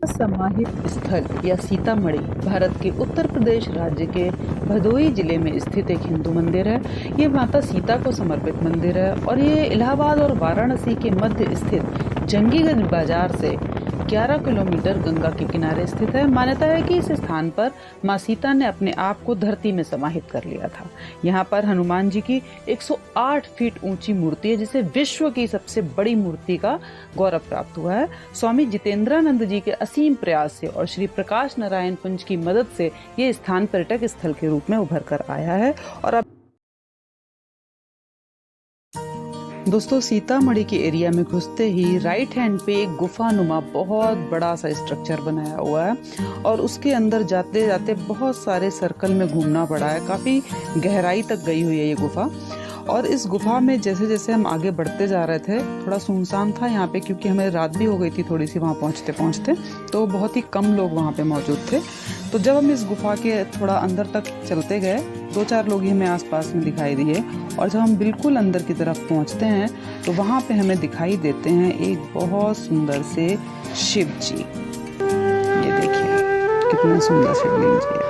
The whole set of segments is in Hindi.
समाहित स्थल या सीतामढ़ी भारत के उत्तर प्रदेश राज्य के भदोही जिले में स्थित एक हिंदू मंदिर है। ये माता सीता को समर्पित मंदिर है और ये इलाहाबाद और वाराणसी के मध्य स्थित जंगीगंज बाजार से 11 किलोमीटर गंगा के किनारे स्थित है। मान्यता है कि इस स्थान पर माँ सीता ने अपने आप को धरती में समाहित कर लिया था। यहाँ पर हनुमान जी की 108 फीट ऊंची मूर्ति है, जिसे विश्व की सबसे बड़ी मूर्ति का गौरव प्राप्त हुआ है। स्वामी जितेंद्रानंद जी के असीम प्रयास से और श्री प्रकाश नारायण पुंज की मदद से ये स्थान पर्यटक स्थल के रूप में उभर कर आया है। और अब दोस्तों, सीतामढ़ी के एरिया में घुसते ही राइट हैंड पे एक गुफानुमा बहुत बड़ा सा स्ट्रक्चर बनाया हुआ है और उसके अंदर जाते जाते बहुत सारे सर्कल में घूमना पड़ा है। काफ़ी गहराई तक गई हुई है ये गुफा। और इस गुफा में जैसे जैसे हम आगे बढ़ते जा रहे थे, थोड़ा सुनसान था यहाँ पे, क्योंकि हमें रात भी हो गई थी थोड़ी सी वहाँ पहुँचते पहुँचते, तो बहुत ही कम लोग वहाँ पे मौजूद थे। तो जब हम इस गुफा के थोड़ा अंदर तक चलते गए, 2-4 लोग ही हमें आसपास में दिखाई दिए। और जब हम बिल्कुल अंदर की तरफ पहुँचते हैं तो वहाँ पे हमें दिखाई देते हैं एक बहुत सुंदर से शिव जी। ये देखिए कितने सुंदर शिवलिंग जी है।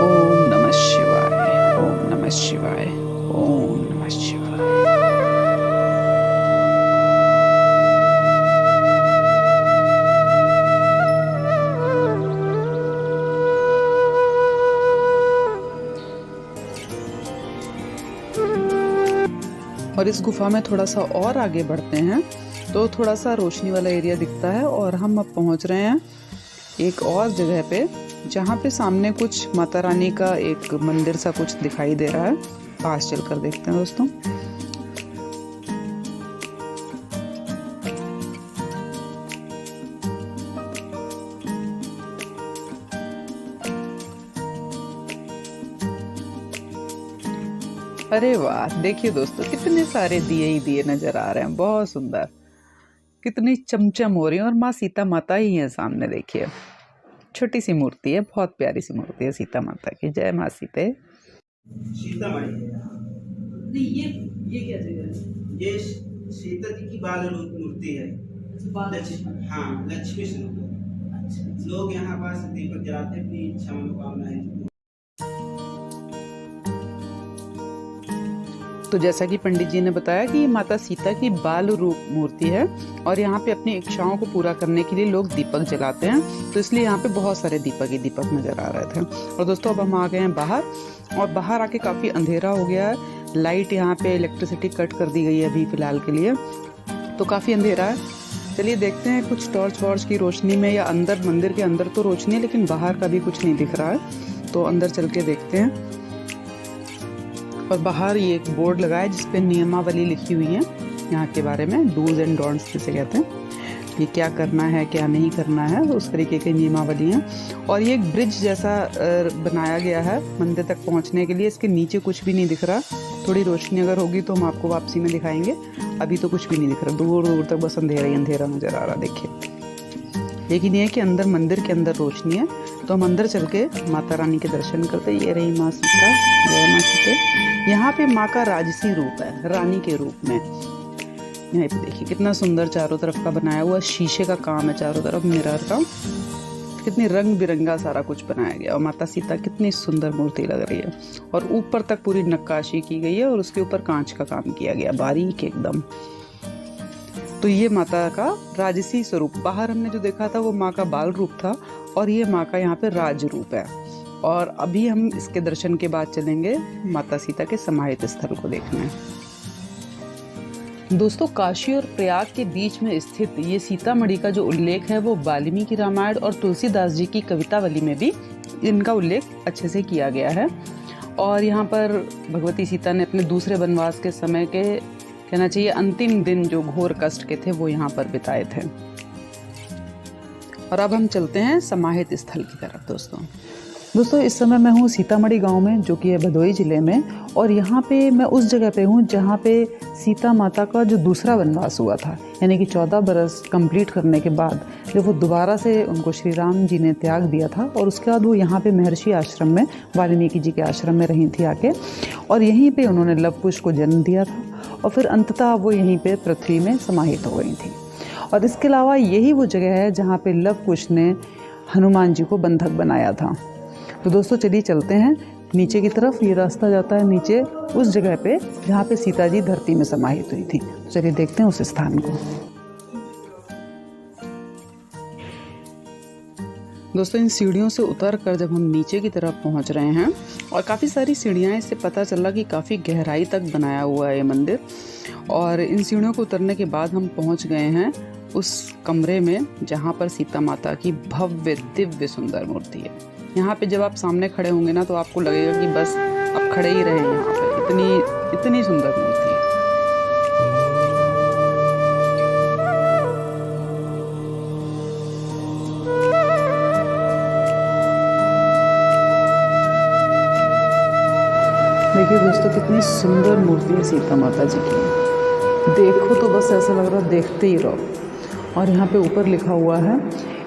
ओम नमः शिवाय, ओम नमः शिवाय, ओम नमः शिवाय। और इस गुफा में थोड़ा सा और आगे बढ़ते हैं तो थोड़ा सा रोशनी वाला एरिया दिखता है और हम अब पहुंच रहे हैं एक और जगह पे, जहाँ पे सामने कुछ माता रानी का एक मंदिर सा कुछ दिखाई दे रहा है। पास चलकर देखते हैं दोस्तों। अरे वाह, देखिए दोस्तों, कितने सारे दिए ही दिए नजर आ रहे हैं, बहुत सुंदर, कितनी चमचम हो रही है। और माँ सीता माता ही है सामने, देखिए छोटी सी मूर्ति है, बहुत प्यारी सी मूर्ति है सीता माता की। जय माँ सीते। सीतामढ़ी। ये क्या जगह है? ये सीता जी की बाल रूप मूर्ति है। हाँ, लक्ष्मी स्वरूप। लोग यहाँ पास दीपक जलाते अपनी इच्छा मनोकामनाएं। तो जैसा कि पंडित जी ने बताया कि ये माता सीता की बाल रूप मूर्ति है और यहाँ पे अपनी इच्छाओं को पूरा करने के लिए लोग दीपक जलाते हैं, तो इसलिए यहाँ पे बहुत सारे दीपक ही दीपक नजर आ रहे थे। और दोस्तों, अब हम आ गए हैं बाहर और बाहर आके काफी अंधेरा हो गया है। लाइट यहाँ पे इलेक्ट्रिसिटी कट कर दी गई है अभी फिलहाल के लिए, तो काफी अंधेरा है। चलिए देखते हैं कुछ टॉर्च वॉर्च की रोशनी में, या अंदर मंदिर के अंदर तो रोशनी है लेकिन बाहर का भी कुछ नहीं दिख रहा है, तो अंदर चल के देखते हैं। और बाहर ये एक बोर्ड लगा है जिसपे नियमावली लिखी हुई है यहाँ के बारे में, डूज एंड डोंट्स जिसे कहते हैं, ये क्या करना है क्या नहीं करना है, उस तरीके की नियमावली है। और ये एक ब्रिज जैसा बनाया गया है मंदिर तक पहुँचने के लिए। इसके नीचे कुछ भी नहीं दिख रहा, थोड़ी रोशनी अगर होगी तो हम आपको वापसी में दिखाएंगे। अभी तो कुछ भी नहीं दिख रहा, दूर दूर तक बस अंधेरा ही अंधेरा नजर आ रहा। देखिए, लेकिन ये कि अंदर मंदिर के अंदर रोशनी है, तो हम अंदर चल के माता रानी के दर्शन करते। ये रही माँ सीता, जय माँ सीता। यहाँ पे माँ का राजसी रूप है, रानी के रूप में। यहाँ पे देखिए कितना सुंदर चारों तरफ का बनाया हुआ, शीशे का काम है चारों तरफ, मिरर का, कितनी रंग बिरंगा सारा कुछ बनाया गया। और माता सीता कितनी सुंदर मूर्ति लग रही है, और ऊपर तक पूरी नक्काशी की गई है और उसके ऊपर कांच का काम किया गया, बारीक एकदम। तो ये माता का राजसी स्वरूप, बाहर हमने जो देखा था वो माँ का बाल रूप था और ये माँ का यहाँ पे राज रूप है। और अभी हम इसके दर्शन के बाद चलेंगे माता सीता के समाहित स्थल को देखने। दोस्तों, काशी और प्रयाग के बीच में स्थित ये सीतामढ़ी का जो उल्लेख है वो वाल्मीकि रामायण और तुलसीदास जी की कवितावली में भी इनका उल्लेख अच्छे से किया गया है। और यहाँ पर भगवती सीता ने अपने दूसरे वनवास के समय के, कहना चाहिए अंतिम दिन, जो घोर कष्ट के थे वो यहाँ पर बिताए थे। और अब हम चलते हैं समाहित स्थल की तरफ। दोस्तों, इस समय मैं हूँ सीतामढ़ी गांव में, जो कि है भदोही जिले में। और यहाँ पे मैं उस जगह पे हूँ जहाँ पे सीता माता का जो दूसरा वनवास हुआ था, यानी कि 14 बरस कंप्लीट करने के बाद जब वो दोबारा से उनको श्री राम जी ने त्याग दिया था, और उसके बाद वो यहाँ पे महर्षि आश्रम में, वाल्मीकि जी के आश्रम में रही थी आके, और यहीं पे उन्होंने लव कुश को जन्म दिया था और फिर अंततः वो यहीं पे पृथ्वी में समाहित हो गई थी। और इसके अलावा यही वो जगह है जहाँ पे लव कुश ने हनुमान जी को बंधक बनाया था। तो दोस्तों चलिए चलते हैं नीचे की तरफ। ये रास्ता जाता है नीचे उस जगह पे जहाँ पे सीता जी धरती में समाहित हुई थी। चलिए देखते हैं उस स्थान को। दोस्तों इन सीढ़ियों से उतर कर जब हम नीचे की तरफ पहुंच रहे हैं, और काफ़ी सारी सीढ़ियाँ, इससे पता चला कि काफ़ी गहराई तक बनाया हुआ है ये मंदिर। और इन सीढ़ियों को उतरने के बाद हम पहुंच गए हैं उस कमरे में जहां पर सीता माता की भव्य दिव्य सुंदर मूर्ति है। यहाँ पे जब आप सामने खड़े होंगे ना तो आपको लगेगा कि बस आप खड़े ही रहे यहाँ पे, इतनी सुंदर मूर्ति है। देखिए दोस्तों कितनी सुंदर मूर्ति है सीता माता जी की। देखो तो बस ऐसा लग रहा है देखते ही रहो। और यहाँ पे ऊपर लिखा हुआ है,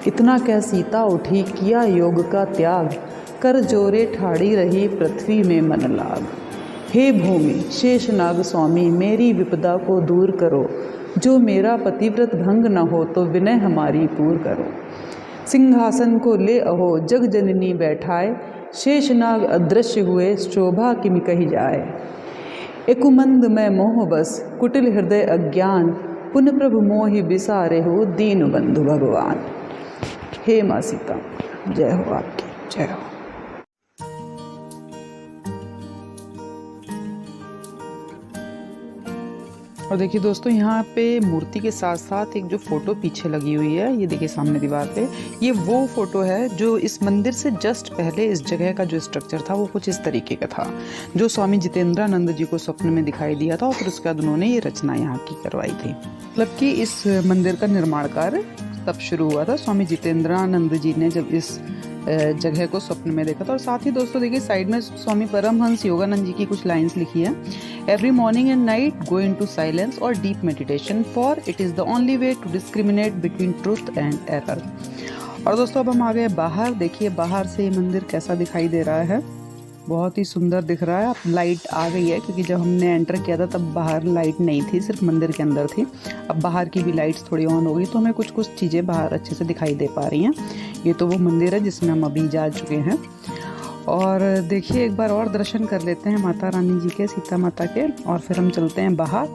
इतना क्या सीता उठी किया योग का त्याग, कर जोरे ठाड़ी रही पृथ्वी में मन लाग। हे भूमि शेषनाग स्वामी मेरी विपदा को दूर करो, जो मेरा पतिव्रत भंग न हो तो विनय हमारी पूर करो। सिंहासन को ले अहो जग जननी बैठाए, शेषनाग अदृश्य हुए शोभा किम कही जाए। एकुमंद में मोह बस कुटिल हृदय अज्ञान, पुन प्रभु मोहि बिसारे हो दीन बंधु भगवान। हे माँ सीता जय हो आपकी, जय हो। और देखिए दोस्तों यहाँ पे मूर्ति के साथ साथ एक जो फोटो पीछे लगी हुई है, ये देखिए सामने दीवार पे, ये वो फोटो है जो इस मंदिर से जस्ट पहले इस जगह का जो स्ट्रक्चर था वो कुछ इस तरीके का था, जो स्वामी जितेंद्रानंद जी को स्वप्न में दिखाई दिया था और फिर उसके बाद उन्होंने ये रचना यहाँ की करवाई थी। मतलब कि इस मंदिर का निर्माण कार्य तब शुरू हुआ था स्वामी जितेंद्रानंद जी ने जब इस जगह को स्वप्न में देखा था। और साथ ही दोस्तों देखिए साइड में स्वामी परमहंस योगानंद जी की कुछ लाइंस लिखी है, every morning and night go into silence और deep meditation, for it is the only way to discriminate between truth and error. और दोस्तों अब हम आ गए बाहर। देखिए बाहर से ये मंदिर कैसा दिखाई दे रहा है, बहुत ही सुंदर दिख रहा है। अब लाइट आ गई है क्योंकि जब हमने एंटर किया था तब बाहर लाइट नहीं थी, सिर्फ मंदिर के अंदर थी। अब बाहर की भी लाइट्स थोड़ी ऑन हो गई तो हमें कुछ कुछ चीज़ें बाहर अच्छे से दिखाई दे पा रही हैं। ये तो वो मंदिर है जिसमें हम अभी जा चुके हैं। और देखिए एक बार और दर्शन कर लेते हैं माता रानी जी के, सीता माता के, और फिर हम चलते हैं बाहर।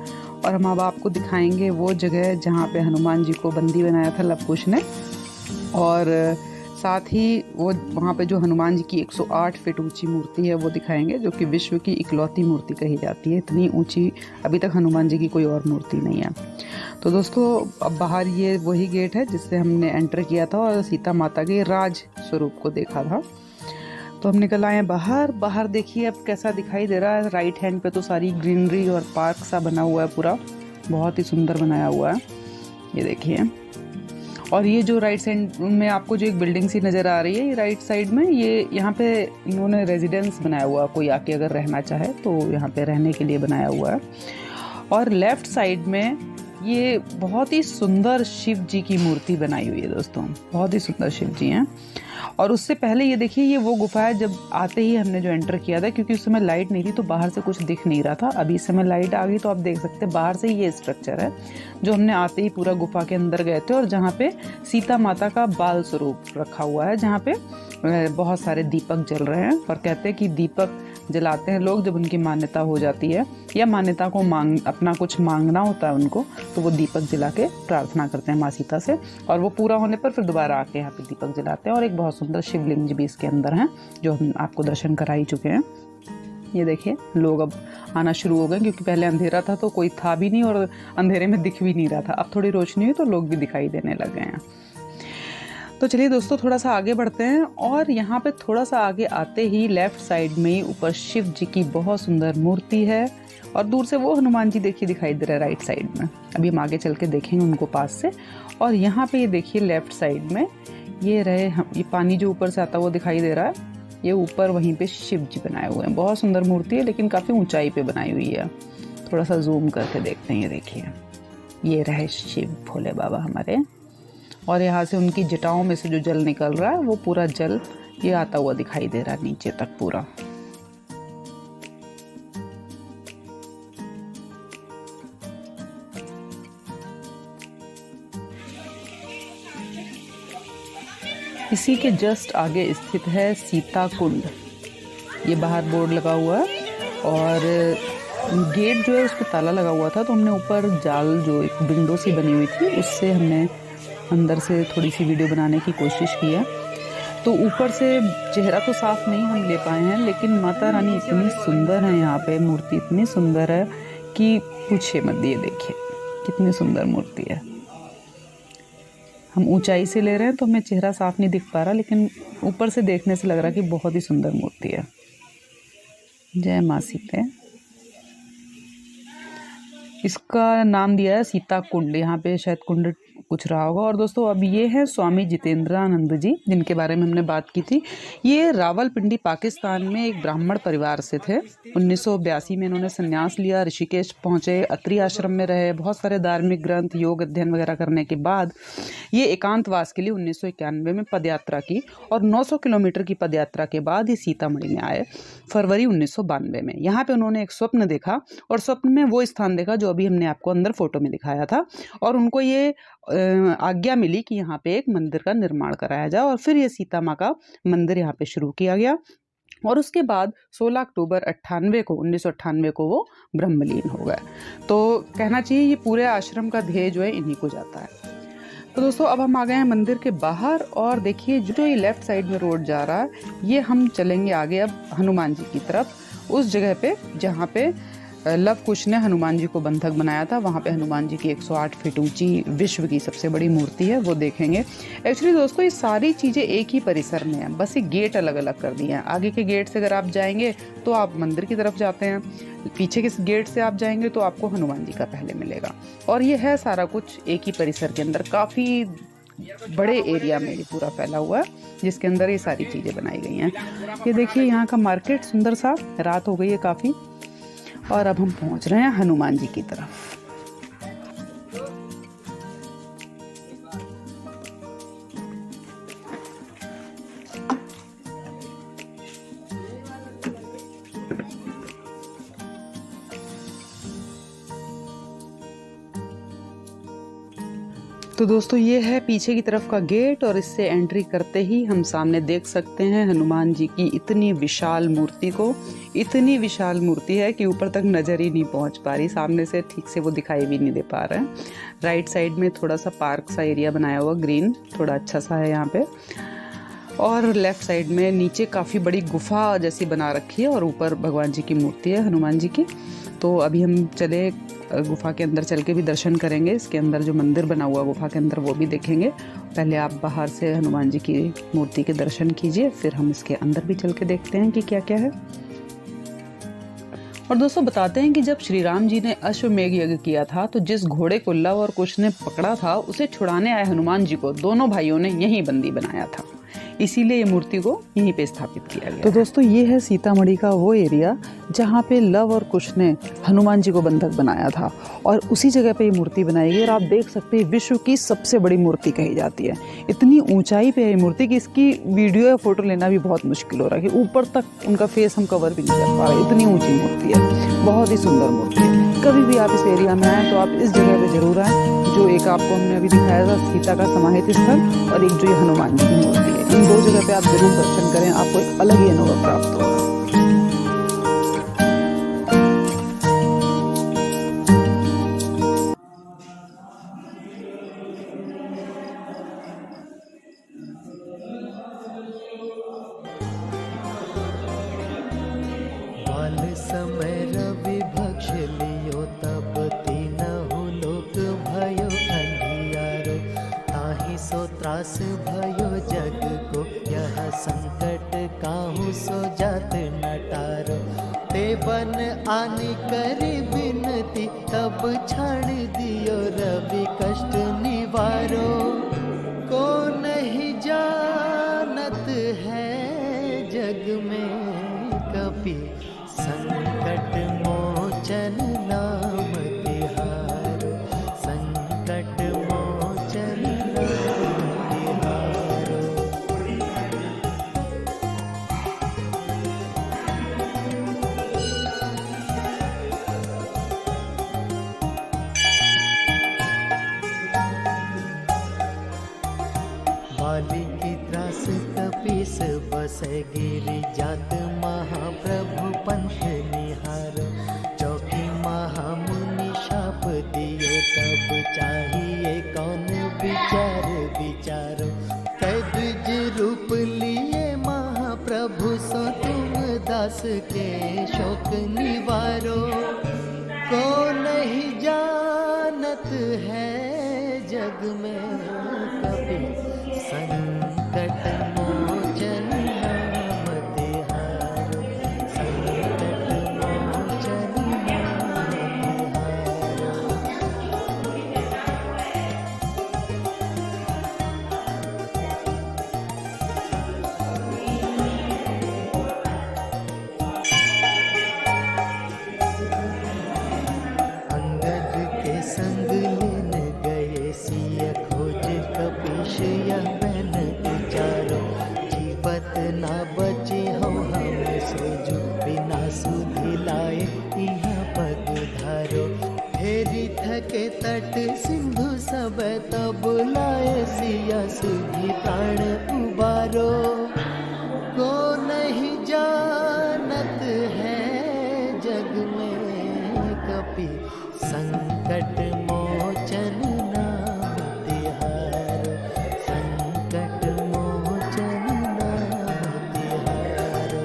और हम अब आपको दिखाएंगे वो जगह जहाँ पे हनुमान जी को बंदी बनाया था लव कुश ने, और साथ ही वो वहाँ पे जो हनुमान जी की 108 फीट ऊंची मूर्ति है वो दिखाएंगे, जो कि विश्व की इकलौती मूर्ति कही जाती है। इतनी ऊंची अभी तक हनुमान जी की कोई और मूर्ति नहीं है। तो दोस्तों अब बाहर ये वही गेट है जिससे हमने एंटर किया था और सीता माता के राज स्वरूप को देखा था। तो हम निकल आए बाहर। बाहर देखिए अब कैसा दिखाई दे रहा है। राइट हैंड पे तो सारी ग्रीनरी और पार्क सा बना हुआ है, पूरा बहुत ही सुंदर बनाया हुआ है, ये देखिए। और ये जो राइट साइड में आपको जो एक बिल्डिंग सी नज़र आ रही है, ये राइट साइड में, ये यहाँ पे इन्होंने रेजिडेंस बनाया हुआ है, कोई आके अगर रहना चाहे तो यहाँ पे रहने के लिए बनाया हुआ है। और लेफ्ट साइड में ये बहुत ही सुंदर शिव जी की मूर्ति बनाई हुई है दोस्तों, बहुत ही सुंदर शिव जी हैं। और उससे पहले ये देखिए ये वो गुफा है जब आते ही हमने जो एंटर किया था, क्योंकि उस समय लाइट नहीं थी तो बाहर से कुछ दिख नहीं रहा था। अभी इस समय लाइट आ गई तो आप देख सकते हैं बाहर से ये स्ट्रक्चर है जो हमने आते ही पूरा गुफा के अंदर गए थे, और जहाँ पे सीता माता का बाल स्वरूप रखा हुआ है, जहाँ पे बहुत सारे दीपक जल रहे हैं। और कहते हैं कि दीपक जलाते हैं लोग जब उनकी मान्यता हो जाती है या मान्यता को अपना कुछ मांगना होता है उनको, तो वो दीपक जला के प्रार्थना करते हैं माँ सीता से, और वो पूरा होने पर फिर दोबारा आके यहाँ पे दीपक जलाते हैं। और एक बहुत सुंदर शिवलिंग भी इसके अंदर हैं जो हम आपको दर्शन करा ही चुके हैं। ये देखिए लोग अब आना शुरू हो गए, क्योंकि पहले अंधेरा था तो कोई था भी नहीं और अंधेरे में दिख भी नहीं रहा था। अब थोड़ी रोशनी हुई तो लोग भी दिखाई देने लग गए हैं। तो चलिए दोस्तों थोड़ा सा आगे बढ़ते हैं, और यहाँ पे थोड़ा सा आगे आते ही लेफ्ट साइड में ऊपर शिव जी की बहुत सुंदर मूर्ति है, और दूर से वो हनुमान जी देखिए दिखाई दे रहा है राइट साइड में। अभी हम आगे चल के देखेंगे उनको पास से। और यहाँ पे ये देखिए लेफ्ट साइड में ये रहे ये पानी जो ऊपर से आता हुआ दिखाई दे रहा है, ये ऊपर वहीं पे शिव जी बनाए हुए हैं। बहुत सुंदर मूर्ति है लेकिन काफ़ी ऊंचाई पे बनाई हुई है। थोड़ा सा जूम करके देखते हैं, ये देखिए ये रहे शिव भोले बाबा हमारे, और यहाँ से उनकी जटाओं में से जो जल निकल रहा है वो पूरा जल ये आता हुआ दिखाई दे रहा है नीचे तक पूरा। इसी के जस्ट आगे स्थित है सीता कुंड। ये बाहर बोर्ड लगा हुआ है और गेट जो है उस पर ताला लगा हुआ था, तो हमने ऊपर जाल जो एक विंडो सी बनी हुई थी उससे हमने अंदर से थोड़ी सी वीडियो बनाने की कोशिश की है। तो ऊपर से चेहरा तो साफ नहीं हम ले पाए हैं, लेकिन माता रानी इतनी सुंदर है, यहाँ पे मूर्ति इतनी सुंदर है कि पूछे मत। ये देखिए कितनी सुंदर मूर्ति है। हम ऊंचाई से ले रहे हैं तो हमें चेहरा साफ नहीं दिख पा रहा, लेकिन ऊपर से देखने से लग रहा कि बहुत ही सुंदर मूर्ति है। जय माँ सीते। इसका नाम दिया है सीता कुंड, यहाँ पे शायद कुंड कुछ रहा होगा। और दोस्तों अब ये है स्वामी जितेंद्रानंद जी, जिनके बारे में हमने बात की थी। ये रावलपिंडी पाकिस्तान में एक ब्राह्मण परिवार से थे। 1982 में इन्होंने संन्यास लिया, ऋषिकेश पहुँचे, अत्रि आश्रम में रहे, बहुत सारे धार्मिक ग्रंथ योग अध्ययन वगैरह करने के बाद ये एकांतवास के लिए 1991 में पदयात्रा की और 900 किलोमीटर की पदयात्रा के बाद ये सीतामढ़ी में आए फरवरी 1992 में। यहाँ पे उन्होंने एक स्वप्न देखा और स्वप्न में वो स्थान देखा जो अभी हमने आपको अंदर फोटो में दिखाया था, और उनको ये आज्ञा मिली कि यहाँ पे एक मंदिर का निर्माण कराया जाए, और फिर ये सीता माँ का मंदिर यहाँ पे शुरू किया गया। और उसके बाद 16 अक्टूबर 1998 को वो ब्रह्मलीन हो गए। तो कहना चाहिए ये पूरे आश्रम का ध्येय जो है इन्हीं को जाता है। तो दोस्तों अब हम आ गए हैं मंदिर के बाहर, और देखिए जो ये लेफ्ट साइड में रोड जा रहा है, ये हम चलेंगे आगे अब हनुमान जी की तरफ, उस जगह पे जहाँ पे लव कुश ने हनुमान जी को बंधक बनाया था। वहाँ पे हनुमान जी की 108 फीट ऊंची विश्व की सबसे बड़ी मूर्ति है, वो देखेंगे। एक्चुअली दोस्तों ये सारी चीज़ें एक ही परिसर में हैं, बस ये गेट अलग अलग कर दिए हैं। आगे के गेट से अगर आप जाएंगे तो आप मंदिर की तरफ जाते हैं, पीछे के गेट से आप जाएंगे तो आपको हनुमान जी का पहले मिलेगा। और ये है सारा कुछ एक ही परिसर के अंदर, काफ़ी बड़े एरिया में ये पूरा फैला हुआ है, जिसके अंदर ये सारी चीज़ें बनाई गई हैं। ये देखिए यहाँ का मार्केट सुंदर सा, रात हो गई है काफ़ी, और अब हम पहुंच रहे हैं हनुमान जी की तरफ। तो दोस्तों ये है पीछे की तरफ का गेट, और इससे एंट्री करते ही हम सामने देख सकते हैं हनुमान जी की इतनी विशाल मूर्ति को। इतनी विशाल मूर्ति है कि ऊपर तक नज़र ही नहीं पहुंच पा रही, सामने से ठीक से वो दिखाई भी नहीं दे पा रहे हैं। राइट साइड में थोड़ा सा पार्क सा एरिया बनाया हुआ, ग्रीन थोड़ा अच्छा सा है यहाँ पे, और लेफ्ट साइड में नीचे काफ़ी बड़ी गुफा जैसी बना रखी है, और ऊपर भगवान जी की मूर्ति है हनुमान जी की। तो अभी हम चले गुफा के अंदर, चल के भी दर्शन करेंगे। इसके अंदर जो मंदिर बना हुआ गुफा के अंदर वो भी देखेंगे। पहले आप बाहर से हनुमान जी की मूर्ति के दर्शन कीजिए, फिर हम इसके अंदर भी चल के देखते हैं कि क्या क्या है। और दोस्तों बताते हैं कि जब श्री राम जी ने अश्वमेघ यज्ञ किया था, तो जिस घोड़े को लव और कुश ने पकड़ा था, उसे छुड़ाने आए हनुमान जी को दोनों भाइयों ने यहीं बंदी बनाया था। इसीलिए ये मूर्ति को यहीं पे स्थापित किया गया। तो दोस्तों ये है सीतामढ़ी का वो एरिया जहाँ पे लव और कुश ने हनुमान जी को बंधक बनाया था, और उसी जगह पे ये मूर्ति बनाई गई। और आप देख सकते हैं विश्व की सबसे बड़ी मूर्ति कही जाती है। इतनी ऊंचाई पे है ये मूर्ति कि इसकी वीडियो या फोटो लेना भी बहुत मुश्किल हो रहा है, कि ऊपर तक उनका फेस हम कवर भी नहीं कर पा रहे, इतनी ऊँची मूर्ति है, बहुत ही सुंदर मूर्ति है। कभी भी आप इस एरिया में आएँ तो आप इस जगह पे जरूर आएँ। जो एक आपको हमने अभी दिखाया था सीता का समाहित स्थल, और एक जो ये हनुमान जी की मूर्ति है, इन दो जगह पे आप जरूर दर्शन करें, आपको एक अलग ही अनुभव प्राप्त होगा। समय रवि भक्ष लियो, तब तीनहु लोक भयो अंधियारो। ताहि सो त्रास भयो जग को, यह संकट काहू सो जात न टारो। ते बन आनी करी बिनती, तब छाड़ दियो रवि कष्ट निवारो। को नहीं जानत है जग में कपि, संकट मोचन नाम तिहारो। संकट मोचन नाम तिहारो। बाली की त्रास कपीस बसे गिरी जात महाप्रभु पंथ निहारो चौकी महामुनि शाप दियो तब चाहिए कौन विचार विचारो कै द्विज रूप लिए महाप्रभु सो तुम दास के शोक निवारो को नहीं जानत है जग में कभी संकट मोचन नाम तिहारो संकट मोचन नाम तिहारो। अंगद के संग लेन गए सिया खोज कपीश यह बन विचारो जीवत ना बचे हो हम सोजू बिना सुधि लाए यहाँ पग धारो फेरी थके तट सिंधु सब तब लाए सिया सुधि प्राण उबारो को नहीं जानत है जग में कपि संकट मोचन नाम तिहारो संकट मोचन नाम तिहारो।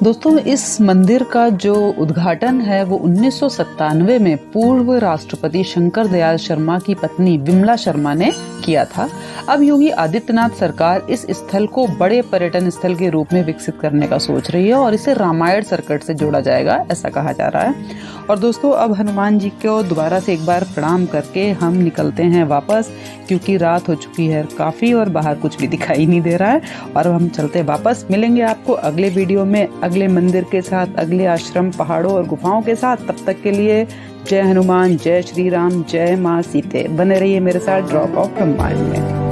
दोस्तों इस मंदिर का जो उद्घाटन है वो 1997 में पूर्व राष्ट्रपति शंकर दयाल शर्मा की पत्नी विमला शर्मा ने किया था। अब योगी आदित्यनाथ सरकार इस स्थल को बड़े पर्यटन स्थल के रूप में विकसित करने का सोच रही है और इसे रामायण सर्किट से जोड़ा जाएगा ऐसा कहा जा रहा है। और दोस्तों अब हनुमान जी को दोबारा से एक बार प्रणाम करके हम निकलते हैं वापस, क्योंकि रात हो चुकी है काफी और बाहर कुछ भी दिखाई नहीं दे रहा है। और अब हम चलते वापस, मिलेंगे आपको अगले वीडियो में अगले मंदिर के साथ, अगले आश्रम, पहाड़ों और गुफाओं के साथ। तब तक के लिए जय हनुमान, जय श्री राम, जय माँ सीते। बने रहिए मेरे साथ ड्रॉप ऑफ ब्रह्मांड में।